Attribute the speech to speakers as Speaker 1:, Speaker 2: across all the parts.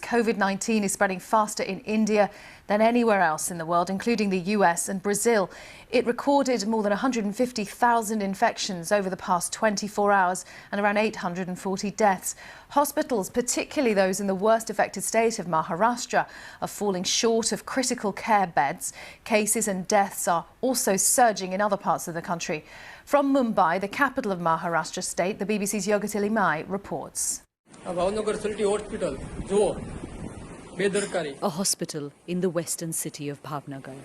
Speaker 1: COVID-19 is spreading faster in India than anywhere else in the world, including the US and Brazil. It recorded more than 150,000 infections over the past 24 hours and around 840 deaths. Hospitals, particularly those in the worst affected state of Maharashtra, are falling short of critical care beds. Cases and deaths are also surging in other parts of the country. From Mumbai, the capital of Maharashtra state, the BBC's Yoga Limai reports.
Speaker 2: A
Speaker 3: hospital in the western city of Bhavnagar.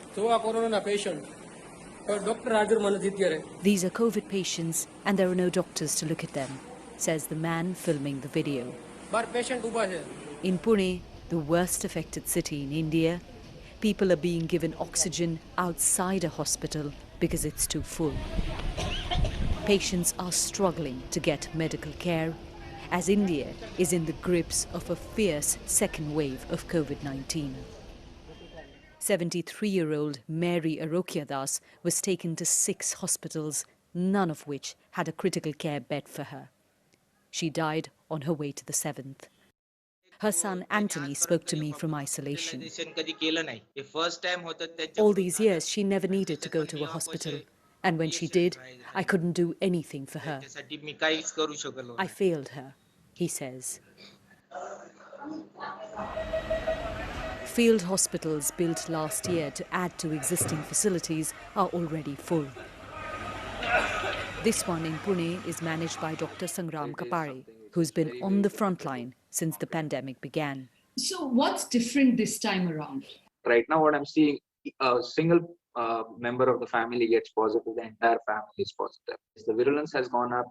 Speaker 3: These are COVID patients and there are no doctors to look at them, says the man filming the video. In Pune, the worst affected city in India, people are being given oxygen outside a hospital because it's too full. Patients are struggling to get medical care as India is in the grips of a fierce second wave of COVID-19. 73-year-old Mary Arokyadas was taken to 6 hospitals, none of which had a critical care bed for her. She died on her way to the 7th. Her son Anthony spoke to me from isolation. All these years, she never needed to go to a hospital. And when she did, I couldn't do anything for her. I failed her, he says. Field hospitals built last year to add to existing facilities are already full. This one in Pune is managed by Dr. Sangram Kapare, who's been on the front line since the pandemic began.
Speaker 4: So what's different this time around?
Speaker 5: Right now what I'm seeing, a single member of the family gets positive, the entire family is positive. The virulence has gone up,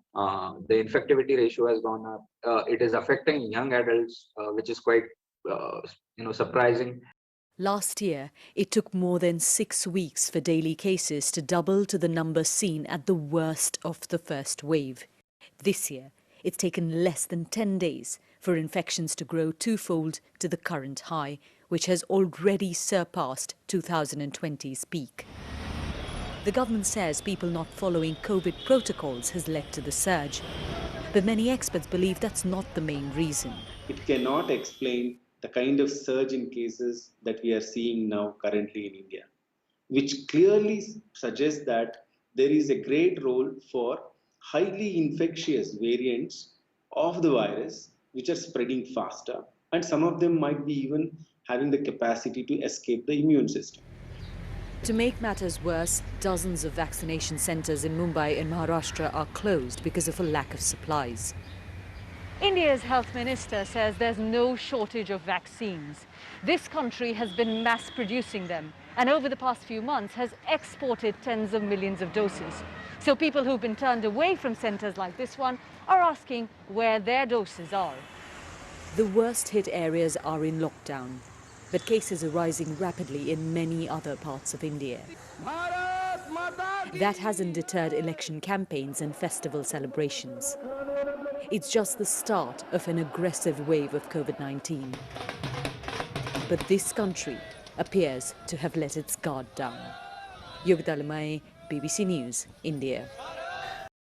Speaker 5: the infectivity ratio has gone up. It is affecting young adults, which is quite surprising.
Speaker 3: Last year, it took more than 6 weeks for daily cases to double to the number seen at the worst of the first wave. This year, it's taken less than 10 days for infections to grow twofold to the current high, which has already surpassed 2020's peak. The government says people not following COVID protocols has led to the surge. But many experts believe that's not the main reason.
Speaker 6: It cannot explain the kind of surge in cases that we are seeing now currently in India, which clearly suggests that there is a great role for highly infectious variants of the virus which are spreading faster, and some of them might be even having the capacity to escape the immune system.
Speaker 3: To make matters worse, dozens of vaccination centres in Mumbai and Maharashtra are closed because of a lack of supplies.
Speaker 7: India's health minister says there's no shortage of vaccines. This country has been mass producing them and over the past few months has exported tens of millions of doses. So people who've been turned away from centres like this one are asking where their doses are.
Speaker 3: The worst hit areas are in lockdown, but cases are rising rapidly in many other parts of India. That hasn't deterred election campaigns and festival celebrations. It's just the start of an aggressive wave of COVID-19. But this country appears to have let its guard down. Yoga Limai, BBC News, India.